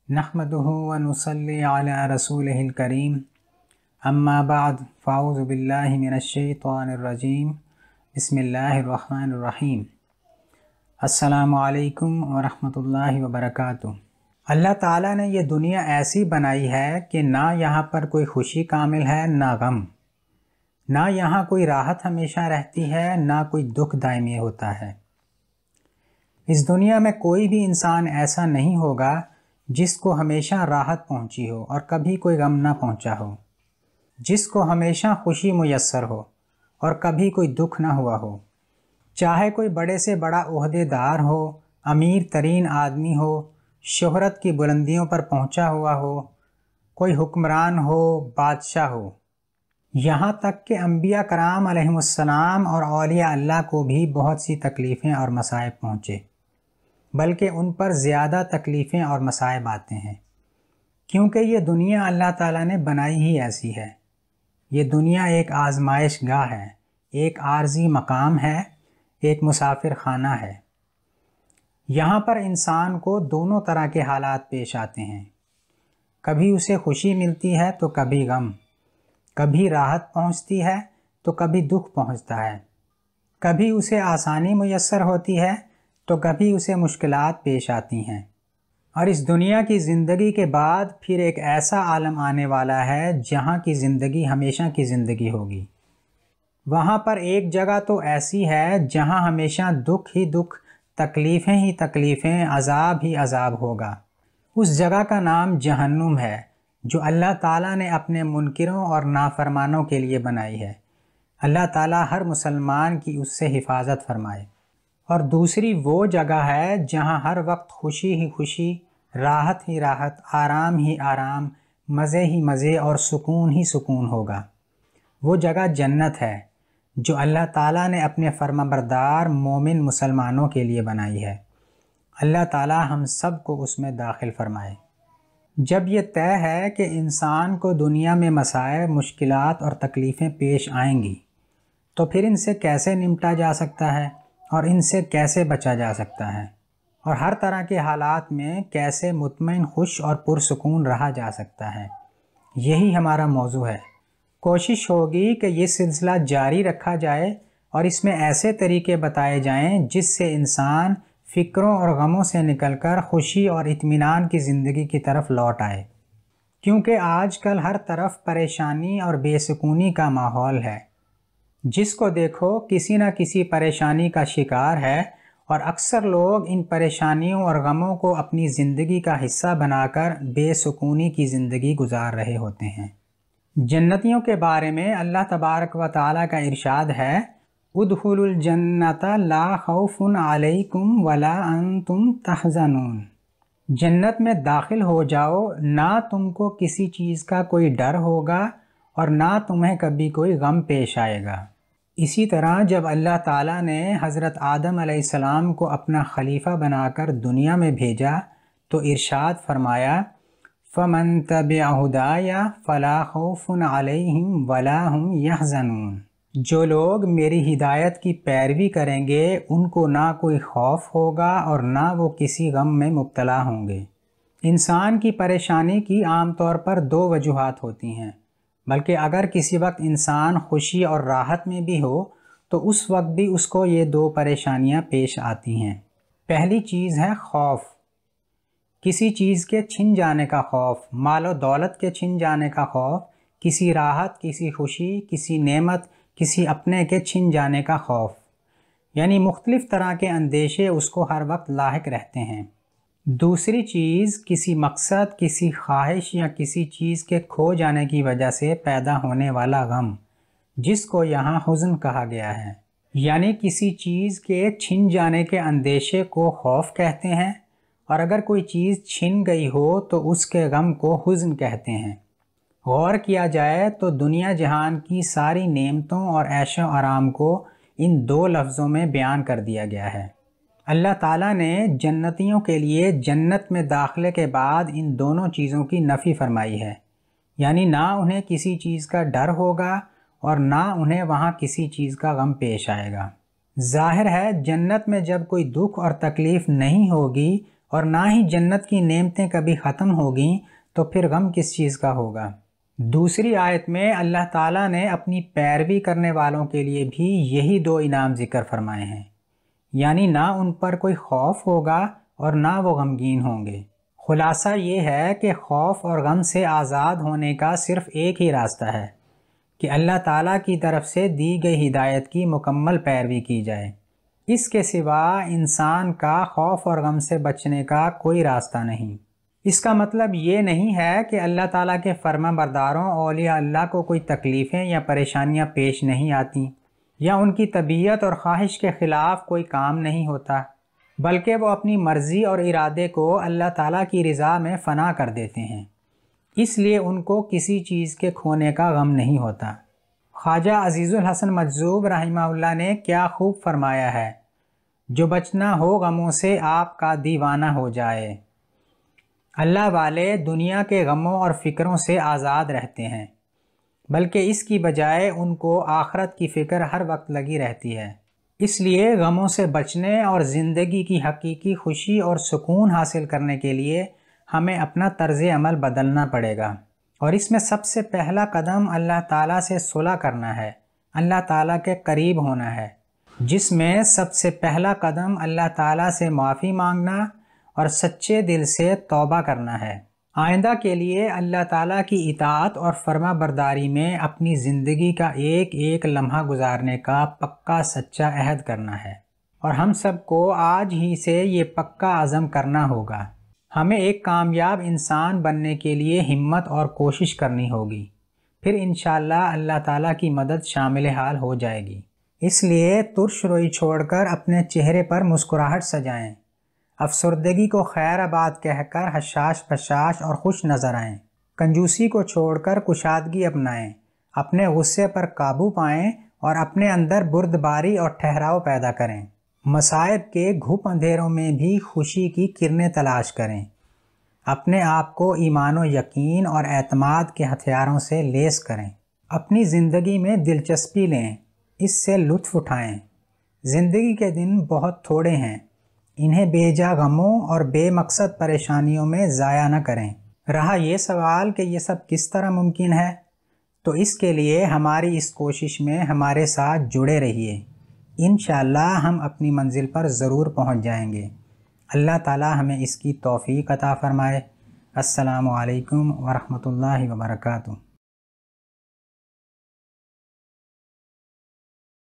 نحمده ونصلي على رسوله الكريم اما بعد فاعوذ باللہ من الشیطان الرجیم بسم اللہ الرحمن الرحیم۔ السلام علیکم ورحمۃ اللہ وبرکاتہ۔ اللہ تعالیٰ نے یہ دنیا ایسی بنائی ہے کہ نہ یہاں پر کوئی خوشی کامل ہے نہ غم، نہ یہاں کوئی راحت ہمیشہ رہتی ہے نہ کوئی دکھ دائمی ہوتا ہے۔ اس دنیا میں کوئی بھی انسان ایسا نہیں ہوگا جس کو ہمیشہ راحت پہنچی ہو اور کبھی کوئی غم نہ پہنچا ہو، جس کو ہمیشہ خوشی میسر ہو اور کبھی کوئی دکھ نہ ہوا ہو۔ چاہے کوئی بڑے سے بڑا عہدے دار ہو، امیر ترین آدمی ہو، شہرت کی بلندیوں پر پہنچا ہوا ہو، کوئی حکمران ہو، بادشاہ ہو، یہاں تک کہ انبیاء کرام علیہم السلام اور اولیاء اللہ کو بھی بہت سی تکلیفیں اور مصائب پہنچے، بلکہ ان پر زیادہ تکلیفیں اور مصائب آتے ہیں، کیونکہ یہ دنیا اللہ تعالیٰ نے بنائی ہی ایسی ہے۔ یہ دنیا ایک آزمائش گاہ ہے، ایک عارضی مقام ہے، ایک مسافر خانہ ہے۔ یہاں پر انسان کو دونوں طرح کے حالات پیش آتے ہیں، کبھی اسے خوشی ملتی ہے تو کبھی غم، کبھی راحت پہنچتی ہے تو کبھی دکھ پہنچتا ہے، کبھی اسے آسانی میسر ہوتی ہے تو کبھی اسے مشکلات پیش آتی ہیں۔ اور اس دنیا کی زندگی کے بعد پھر ایک ایسا عالم آنے والا ہے جہاں کی زندگی ہمیشہ کی زندگی ہوگی۔ وہاں پر ایک جگہ تو ایسی ہے جہاں ہمیشہ دکھ ہی دکھ، تکلیفیں ہی تکلیفیں، عذاب ہی عذاب ہوگا۔ اس جگہ کا نام جہنم ہے، جو اللہ تعالیٰ نے اپنے منکروں اور نافرمانوں کے لیے بنائی ہے۔ اللہ تعالیٰ ہر مسلمان کی اس سے حفاظت فرمائے۔ اور دوسری وہ جگہ ہے جہاں ہر وقت خوشی ہی خوشی، راحت ہی راحت، آرام ہی آرام، مزے ہی مزے اور سکون ہی سکون ہوگا۔ وہ جگہ جنت ہے جو اللہ تعالیٰ نے اپنے فرمانبردار مومن مسلمانوں کے لیے بنائی ہے۔ اللہ تعالیٰ ہم سب کو اس میں داخل فرمائے۔ جب یہ طے ہے کہ انسان کو دنیا میں مسائب، مشکلات اور تکلیفیں پیش آئیں گی، تو پھر ان سے کیسے نمٹا جا سکتا ہے اور ان سے کیسے بچا جا سکتا ہے، اور ہر طرح کے حالات میں کیسے مطمئن، خوش اور پرسکون رہا جا سکتا ہے، یہی ہمارا موضوع ہے۔ کوشش ہوگی کہ یہ سلسلہ جاری رکھا جائے اور اس میں ایسے طریقے بتائے جائیں جس سے انسان فکروں اور غموں سے نکل کر خوشی اور اطمینان کی زندگی کی طرف لوٹ آئے، کیونکہ آج کل ہر طرف پریشانی اور بے سکونی کا ماحول ہے۔ جس کو دیکھو کسی نہ کسی پریشانی کا شکار ہے، اور اکثر لوگ ان پریشانیوں اور غموں کو اپنی زندگی کا حصہ بنا کر بے سکونی کی زندگی گزار رہے ہوتے ہیں۔ جنتیوں کے بارے میں اللہ تبارک و تعالیٰ کا ارشاد ہے، ادخلوا الجنت لا خوف علیکم ولا انتم تحزنون۔ جنت میں داخل ہو جاؤ، نہ تم کو کسی چیز کا کوئی ڈر ہوگا اور نہ تمہیں کبھی کوئی غم پیش آئے گا۔ اسی طرح جب اللہ تعالیٰ نے حضرت آدم علیہ السلام کو اپنا خلیفہ بنا کر دنیا میں بھیجا تو ارشاد فرمایا، فَمَن تَبِعَ هُدَايَ فَلَا خَوْفٌ عَلَيْهِمْ وَلَا هُمْ يَحْزَنُونَ۔ جو لوگ میری ہدایت کی پیروی کریں گے ان کو نہ کوئی خوف ہوگا اور نہ وہ کسی غم میں مبتلا ہوں گے۔ انسان کی پریشانی کی عام طور پر دو وجوہات ہوتی ہیں، بلکہ اگر کسی وقت انسان خوشی اور راحت میں بھی ہو تو اس وقت بھی اس کو یہ دو پریشانیاں پیش آتی ہیں۔ پہلی چیز ہے خوف، کسی چیز کے چھن جانے کا خوف، مال و دولت کے چھن جانے کا خوف، کسی راحت، کسی خوشی، کسی نعمت، کسی اپنے کے چھن جانے کا خوف، یعنی مختلف طرح کے اندیشے اس کو ہر وقت لاحق رہتے ہیں۔ دوسری چیز کسی مقصد، کسی خواہش یا کسی چیز کے کھو جانے کی وجہ سے پیدا ہونے والا غم، جس کو یہاں حزن کہا گیا ہے، یعنی کسی چیز کے چھن جانے کے اندیشے کو خوف کہتے ہیں، اور اگر کوئی چیز چھن گئی ہو تو اس کے غم کو حزن کہتے ہیں۔ غور کیا جائے تو دنیا جہان کی ساری نعمتوں اور عیش و آرام کو ان دو لفظوں میں بیان کر دیا گیا ہے۔ اللہ تعالیٰ نے جنتیوں کے لیے جنت میں داخلے کے بعد ان دونوں چیزوں کی نفی فرمائی ہے، یعنی نہ انہیں کسی چیز کا ڈر ہوگا اور نہ انہیں وہاں کسی چیز کا غم پیش آئے گا۔ ظاہر ہے جنت میں جب کوئی دکھ اور تکلیف نہیں ہوگی اور نہ ہی جنت کی نعمتیں کبھی ختم ہوگیں تو پھر غم کس چیز کا ہوگا۔ دوسری آیت میں اللہ تعالیٰ نے اپنی پیروی کرنے والوں کے لیے بھی یہی دو انعام ذکر فرمائے ہیں، یعنی نہ ان پر کوئی خوف ہوگا اور نہ وہ غمگین ہوں گے۔ خلاصہ یہ ہے کہ خوف اور غم سے آزاد ہونے کا صرف ایک ہی راستہ ہے کہ اللہ تعالیٰ کی طرف سے دی گئی ہدایت کی مکمل پیروی کی جائے۔ اس کے سوا انسان کا خوف اور غم سے بچنے کا کوئی راستہ نہیں۔ اس کا مطلب یہ نہیں ہے کہ اللہ تعالیٰ کے فرما برداروں اولیاء اللہ کو کوئی تکلیفیں یا پریشانیاں پیش نہیں آتیں، یا ان کی طبیعت اور خواہش کے خلاف کوئی کام نہیں ہوتا، بلکہ وہ اپنی مرضی اور ارادے کو اللہ تعالیٰ کی رضا میں فنا کر دیتے ہیں، اس لیے ان کو کسی چیز کے کھونے کا غم نہیں ہوتا۔ خواجہ عزیز الحسن مجذوب رحمہ اللہ نے کیا خوب فرمایا ہے، جو بچنا ہو غموں سے آپ کا دیوانہ ہو جائے۔ اللہ والے دنیا کے غموں اور فکروں سے آزاد رہتے ہیں، بلکہ اس کی بجائے ان کو آخرت کی فکر ہر وقت لگی رہتی ہے۔ اس لیے غموں سے بچنے اور زندگی کی حقیقی خوشی اور سکون حاصل کرنے کے لیے ہمیں اپنا طرز عمل بدلنا پڑے گا، اور اس میں سب سے پہلا قدم اللہ تعالیٰ سے صلح کرنا ہے، اللہ تعالیٰ کے قریب ہونا ہے، جس میں سب سے پہلا قدم اللہ تعالیٰ سے معافی مانگنا اور سچے دل سے توبہ کرنا ہے۔ آئندہ کے لیے اللہ تعالیٰ کی اطاعت اور فرما برداری میں اپنی زندگی کا ایک ایک لمحہ گزارنے کا پکا سچا عہد کرنا ہے، اور ہم سب کو آج ہی سے یہ پکا عزم کرنا ہوگا۔ ہمیں ایک کامیاب انسان بننے کے لیے ہمت اور کوشش کرنی ہوگی، پھر انشاءاللہ اللہ تعالیٰ کی مدد شامل حال ہو جائے گی۔ اس لیے ترش روئی چھوڑ کر اپنے چہرے پر مسکراہٹ سجائیں، افسردگی کو خیر آباد کہہ کر حشاش بشاش اور خوش نظر آئیں، کنجوسی کو چھوڑ کر کشادگی اپنائیں، اپنے غصے پر قابو پائیں اور اپنے اندر بردباری اور ٹھہراؤ پیدا کریں، مصائب کے گھپ اندھیروں میں بھی خوشی کی کرنیں تلاش کریں، اپنے آپ کو ایمان و یقین اور اعتماد کے ہتھیاروں سے لیس کریں، اپنی زندگی میں دلچسپی لیں، اس سے لطف اٹھائیں۔ زندگی کے دن بہت تھوڑے ہیں، انہیں بے جا غموں اور بے مقصد پریشانیوں میں ضائع نہ کریں۔ رہا یہ سوال کہ یہ سب کس طرح ممکن ہے، تو اس کے لیے ہماری اس کوشش میں ہمارے ساتھ جڑے رہیے، انشاءاللہ ہم اپنی منزل پر ضرور پہنچ جائیں گے۔ اللہ تعالی ہمیں اس کی توفیق عطا فرمائے۔ السلام علیکم ورحمۃ اللہ وبرکاتہ۔